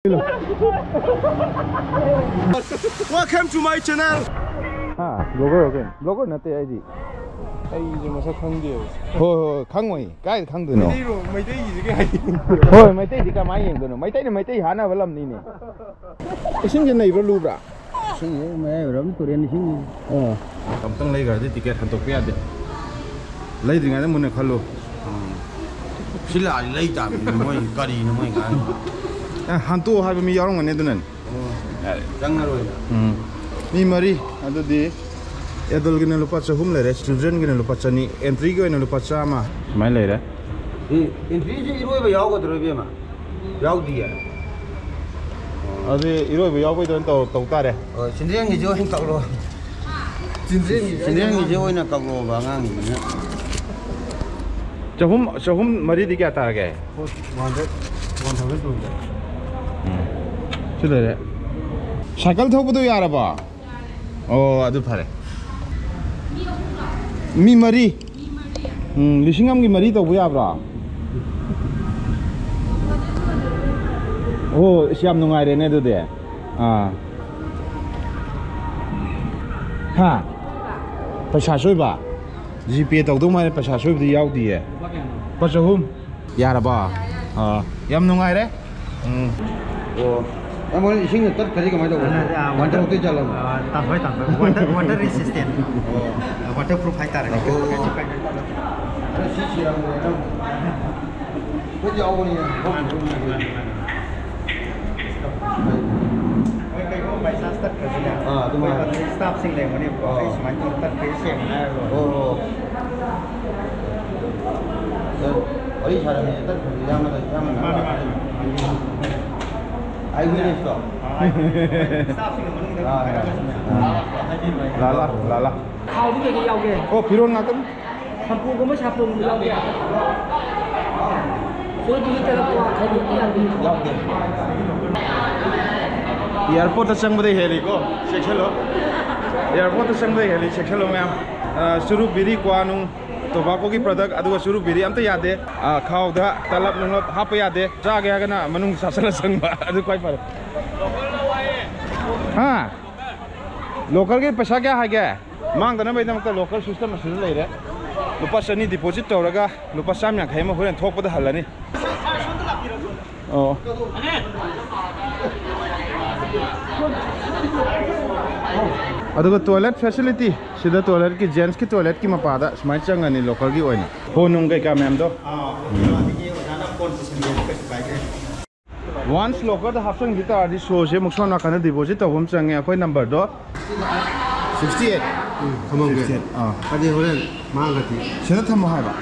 Welcome to my channel. Blogger not the ID. Kangway, guy Kangduno. Oh, my daddy come my English. My daddy Hana Valam Nini. It's in the neighbor Lubra. Something like a ticket and to pay it. Lady and Monacalo. Silla later, Gary, no my God. Hanto have me young and Ednan. Me Marie, and the day. Adult gonna look at home later, children gonna look at Sunny, and three going to look at Sama. My later. In 3 Yoga to Revima. Yaudia. Are they you don't talk that? Sindian is joining Kalo. Sindian is joining a Kalo Bangang. So whom Marie the Gatage? 1,200. Shackle top of the Yaraba. Oh, I do pare. Me Marie. Lishingam Marito Viabra. Oh, Sham no I didn't there. Ha. Pashashuba. GP to my Pashashu the Yaudi. Pashahum Yaraba. Yam no I. I'm only seeing a third Kariga. Water resistant. Waterproof fighter. Stop sing them when you my third patient. I will stop. Lala. How do you get out there? Oh, Piron Nakan? Hapu go much happen. So do you tell us airport somebody helico, Shekelo. Airport somebody heli, Shekelo, ma'am. Suru Biri Quanum. Tobacco product, Adu Suru Biri, Anta Yade, cow the Talap no Happy Yade, Jagana, Manung Sasana Sanga, Adu quite far. Ha! Local get Pasaka Haga, Mangana made them the local system as later. Lupasani deposit Toraga, Lupasamia came over and talk with the Halani. Oh. अदुग toilet facility सिदा toilet की gents की toilet की मपादा स्माइ चंगनी local की ओइना फोनुंग कै का ma'am दो वंस लोकल द हाफसंग गिता आदि शो से मुक्सन नाखन डिपॉजिट तवम चंगे अखोय नंबर दो 68 थमंगे अदि होरेन मांगति सेना थम हायबा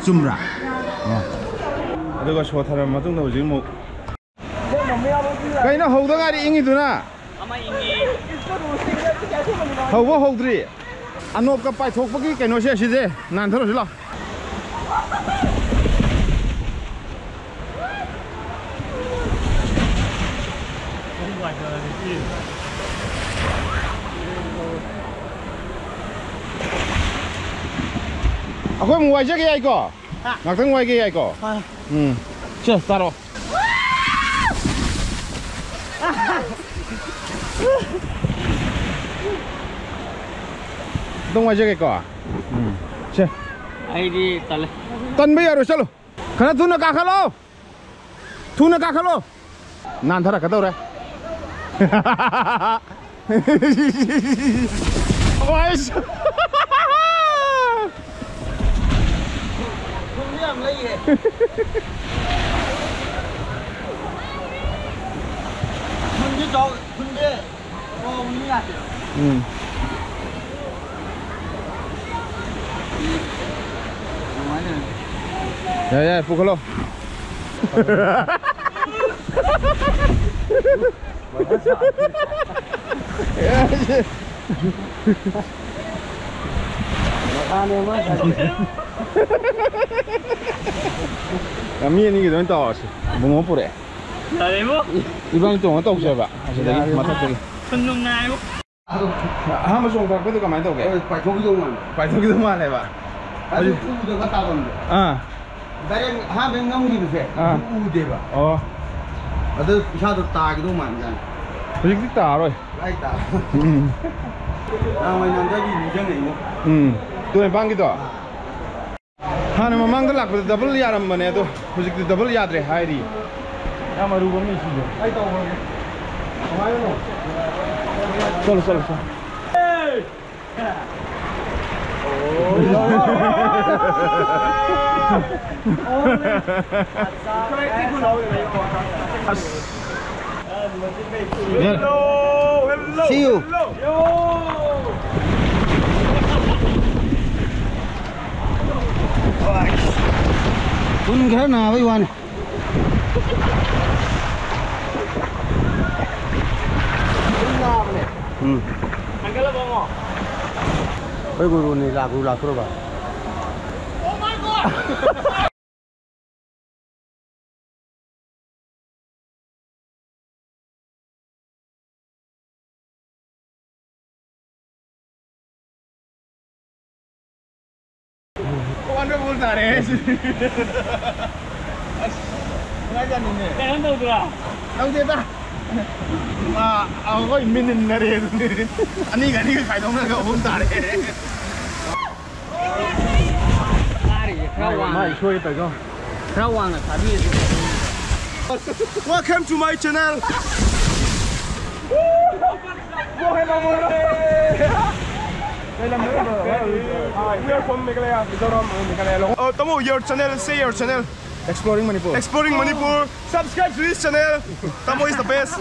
चुमरा अदुग शो थरम मतुंग द हुजिं मु कैना हौदा गारि इंगि दुना How hold three? I know the pie talk for you can say she's there. Nantharilla. I'm going to go. Nothing like I go. Just start off. Don't watch it go. Che. ID tale. Tan bây giờ rồi sao? Khana tuna kakalo. Tuna kakalo. Nan thara ka đâu đấy? Ôi. Không làm lấy gì. Mình đi cho mình đi. Mình đi à. Ya, pukul. Kami ni kita tahu sih, bunga pure. Dari bu? Ibang itu orang tahu siapa? Asal mata tu. Penung nai bu. Ah, masuk orang tu kami tahu ke? Pai thong dong man. Pai thong itu mana pak? Aduh, udah kata kan. Ah. Dari ha bengam gitu sih. Udah pak. Oh. Ada satu tak itu mana? Hujik ta rồi. Lai tak. Nah, mainan jadi ni jangan ini. Tu yang bang gitu. Hana memang gelak, double yaram mana tu? Hujik double yadre, hari. Yang maru bumi sih. Ay tahu bang. Kemarin no. Solo. Hello. See you. Pun kira na với Wan. Angkala bongo. Với guru này là guru ba. Oh my god. Wonderful tare. Ngajar ni. Jangan tahu tu lah. Tahu dia tak? Aku kau minin nari. Ani kan ni kai dong nak kau tare. Mai show itu kau. Rawang lah tadi. Welcome to my channel. We are from Meghalaya. Tamo, your channel. Say your channel. Exploring Manipur. Exploring Manipur. Subscribe to this channel. Tamo is the best.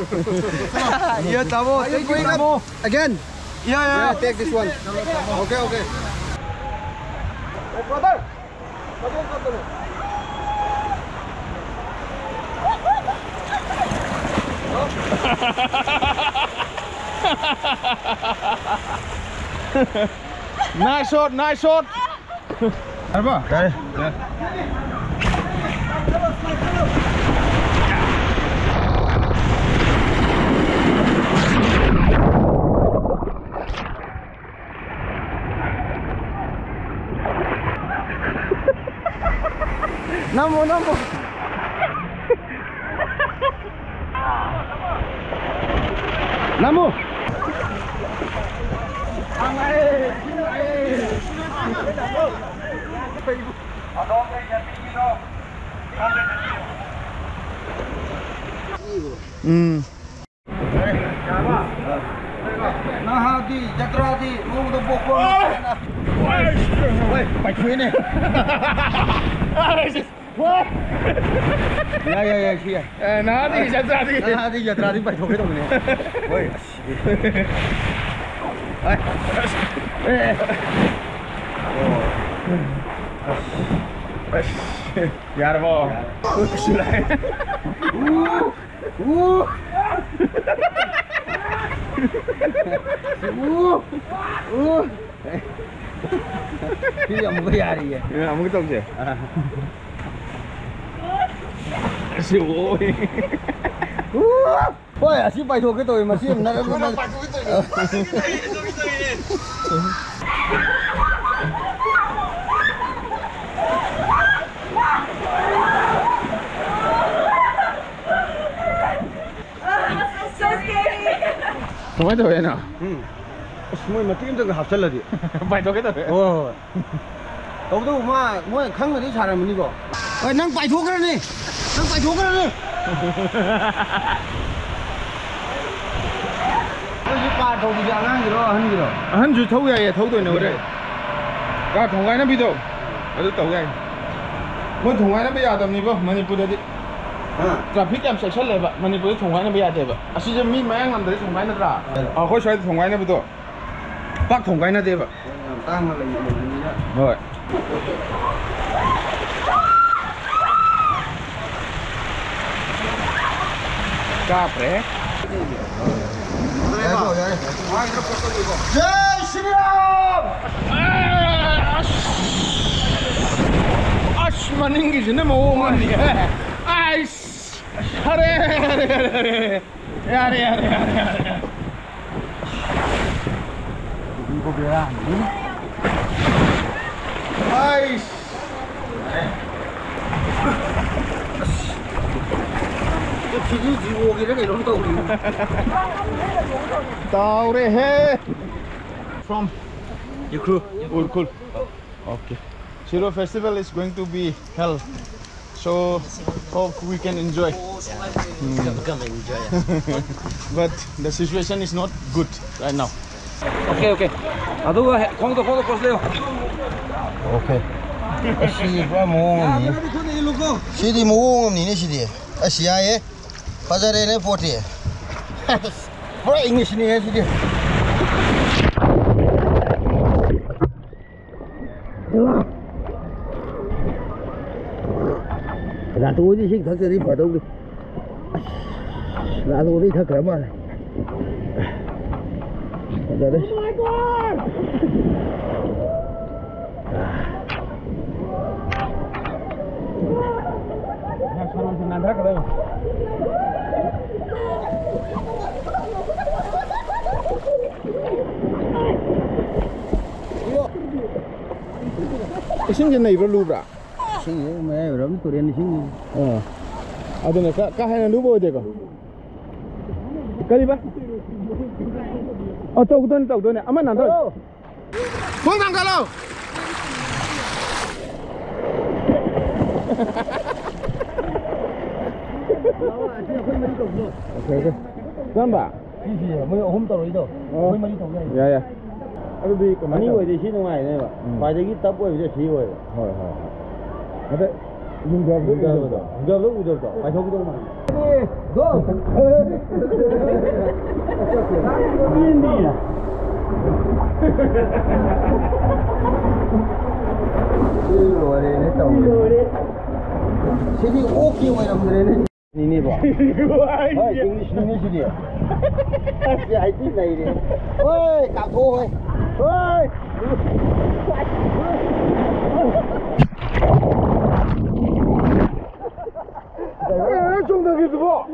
Yeah, Tamo. Take going up again. Yeah. Take this one. Okay. Brother. Nice shot. Apa? Okay. Namo. Namo. Nah, di jatra di mau tu pokok. Woi, pakai ni. What? Ya, sih. Nanti jatra di. Nah, di jatra di pakai tu ni. Woi. यार वो Cái dòng cái dài gì vậy? Không cái tông gì? Xỉu ôi. Ôi, à, bài thuộc cái tôi mà xiêm nó Không phải thôi nào. Mày mà kiếm được học sinh là gì? Bài thôi cái thôi. Ồ. Đâu mà mỗi khăn là đi xài là mình đi bỏ. Ơi, năng bài thuộc cái này. Năng bài thuộc cái này. Cái bài thuộc thì dạng gì đó, hơn gì đó. Hơn chú thấu vậy, thấu tôi nữa đấy. Cả thùng cái nó bị đâu? Ở đây tàu cái. Muốn thùng cái nó bị à tầm này không? Manipur đấy. Traffic jam section leba Manipur thong gaina biya deba asi je mi mayang lam dai thong gaina tra a khoi swai thong gaina bu pak thong gaina deba Tang là gì đó. rồi ka pre Jai Shri Ram. ash maningi jine mo ngani Ice! Hare! Ice! 지지 지고기를 이런 거 우리. Taure hai. From Yukru. Urkul. Okay. Shiro festival is going to be held, so hope we can enjoy. Come enjoy. But the situation is not good right now. 오케이. 아도 공도 보세요. 오케이. 씨, 뭐 먹니? 시디 먹니 시디. 아시아에 바자레네 포티. 뭐라 잉글리시네 시디. là tôi đi xin thật sự đi phải đâu đi là tôi đi thật lắm mà giờ đây Isim je này lu bra. xin mẹ rồi tôi đến xin Adone ka hai na lu bo de ko. Kali ba? Tau don ne. Ama nan do. Phong thang ka lo. Okay. Gan ba? mới hôm tao rồi đâu mới mấy thằng này Ya. Adu di ko anh ngồi thì xin ngoài này mà phải đi cái tập quay để xí rồi Hoi. Ada giờ lúc phải không đâu mà go yên đi à rồi đấy nó tàu xí đi ô kia ngoài đồng này này Ini ba. Oi, English ni sini. Ya itu này đi. Oi, cặp thôi. Oi. Trông được cái gì bộ?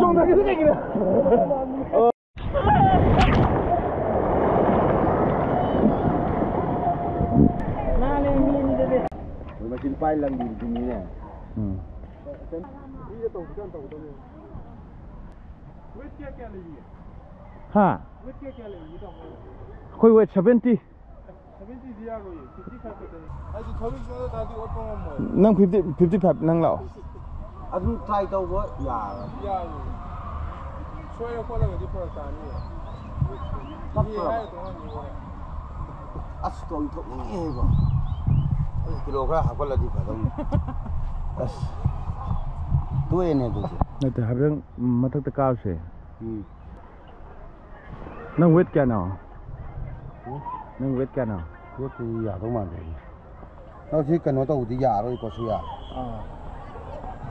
Trông được cái gì kìa? Mà xin phai lần gì thì như này. Ha. Koi wait 70. 70 ziya ko 55 ko tani ai thobi so da di auto mo Nang 55 nang lao. Anh try đâu có ya. ya so yo ko la ga di pro ta ni ni hai to ni ko As tôi thôi nghe vào. Kilo ra học là đi phải không? As. Tôi này tôi. Nai te habang mathak ta kaw se. Nang wait kya na? Nang wait kya na? Tôi thì ya đâu mà vậy. Nó chỉ cần nó tàu thì ya rồi có sự ya.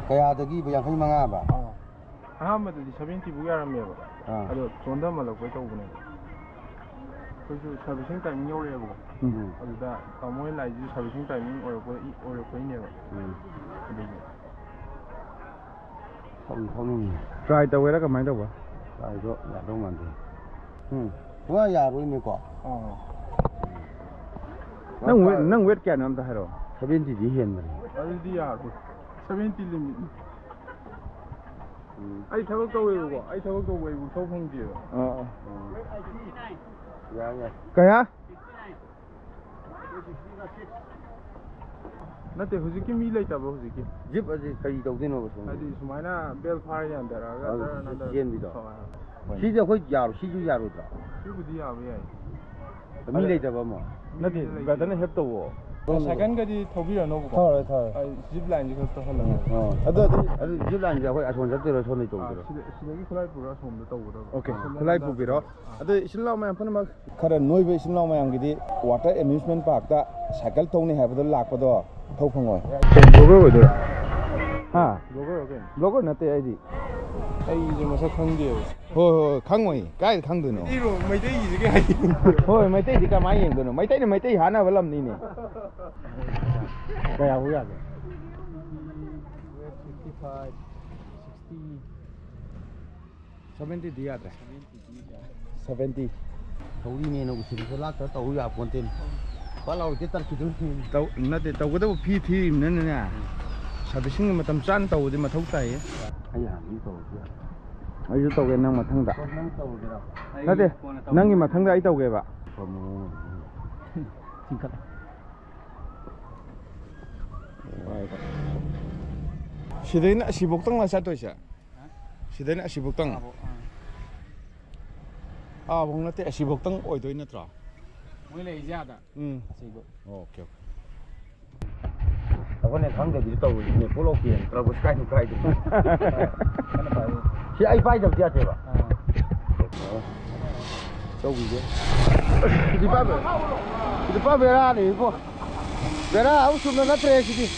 Cái ya thì bây giờ không mang à bà. ahmad di 70 bu yaram me ba ado sonda ma la ko taw bu ne ko su servicing time nyaw le bu ado da amoy lai ji servicing time or ko ne ba Không Try ta wera ka mai da ba. tại đó ya đâu mà vậy. Quá ya rồi mới có. Nang wait kya nam ta haro. Sabin thì hiền mà. ado di ya ko 70 limit ai thawak taw we bu ai thawak taw we bu so phang ji Ya ya. Kaya? nate hujiki mi lai ta ba hujiki Zip ở đây cái đầu tiên nó có. adi sumaina bel fire yan da ga da na da Hiền bị đó. Xí giờ có ya rồi, xí chú ya rồi đó. shi bu di ya ba ya Mi lấy tập mà. Nati ba ta ne hep to wo. second ga di thobi ra no bu Thôi thôi. ai zip line ji ko to hala Ada zip line giờ phải ason rất là son này trồng rồi. sidagi flight bu ra som da taw da Okay. Khlai pu bi ro. Adu sinlaw ma phana ma khara noi be sinlaw ma yang gi water amusement park ta cycle thong ni ha ba do lak pa do thau phangoi. Blogger wo do. Ha. Blogger na te ai di. ai ji ma sa khang de Ho khangoi. Kai khang du no. iro mai dai ji ge ai Hoi mai te di ka mai yeng do no. Mai te ha na balam ni ne. Cái áo ya. 55 70 diya tra. 70. Thấu đi nghe nó cũng chỉ có lát tới tàu ya con tên. Có lâu cái tật thì tôi Tau na te tau da phi thi ne ne na. 서비싱 마tam 짠 tàu thì mà thấu tay 아니야 이거 아주 tàu nang mathangda 넌 떠오더라 nade nangi mathangda ai tàu ba 어머 진짜 시대나 시복당 나 사토샤 시대나 시복당 아 봉나테 시복당 오이도이 나트라 mới lấy ra đã 오케이 저번에 강대들이 또 이제 볼록기엔 그러고 스카이도 가이드 시 아이 파이도 지야 돼봐 저기 이제 이제 베라 네 이거 베라 아우 숨나 나 트레시디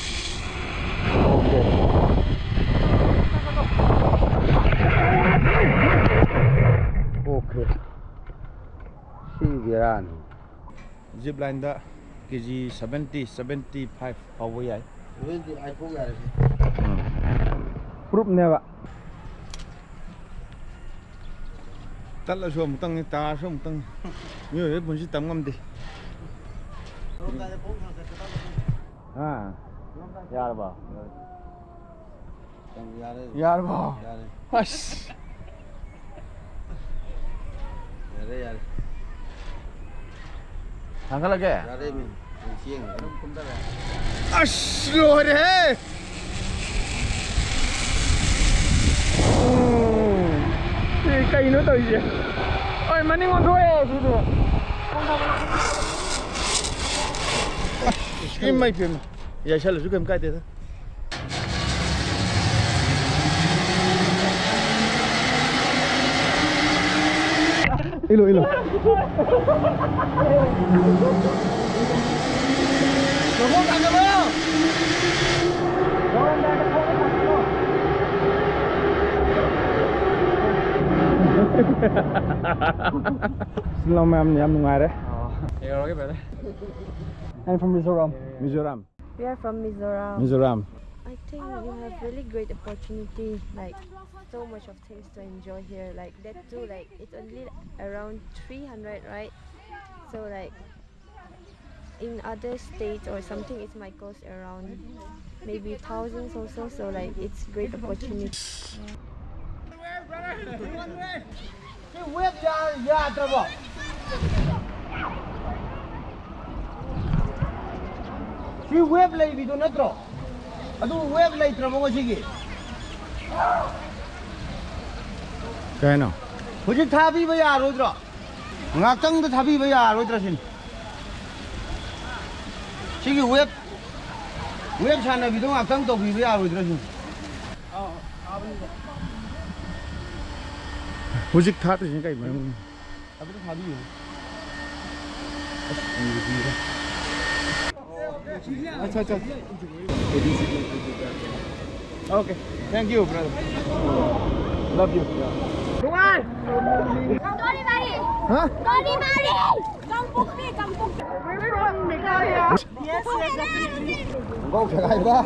오케이 시 베라니 zip line da kg 70 75 power yai 왠지 아이 보기 알았지 proof ne ba tal la so mutang ta so mutang yo e bun si tam ngam di ha यार बा यार ba ash यार thang lage यारे में चिंग ash lo re cây nó từ gì ôi mà đi ngon thôi chứ được cái mấy phim giờ sao là giúp em cái thế ilo ilo xin lỗi em em ngoài đấy. I'm from Mizoram. Mizoram. We are from Mizoram. Mizoram. I think we have really great opportunity, like so much of things to enjoy here. Like that too, like it's only around 300, right? So like in other states or something, it might cost around maybe thousands also. So like it's great opportunity. Si web lay video na tro. Adu web lay tro mo sige. Cái nào? Hujik thabi ba ya ro tro. Ngakang da thabi ba ya ro tro sin. Sige web chana video ngakang to bi ba ya ro tro sin. Hujik tha thì cái mà. Adu thabi. अच्छा अच्छा okay thank you brother love you Tuan! Dori Mari! huh Dori Mari! Kampung ni, kampung. We're from Meghalaya. Yes, Go, kaya ba?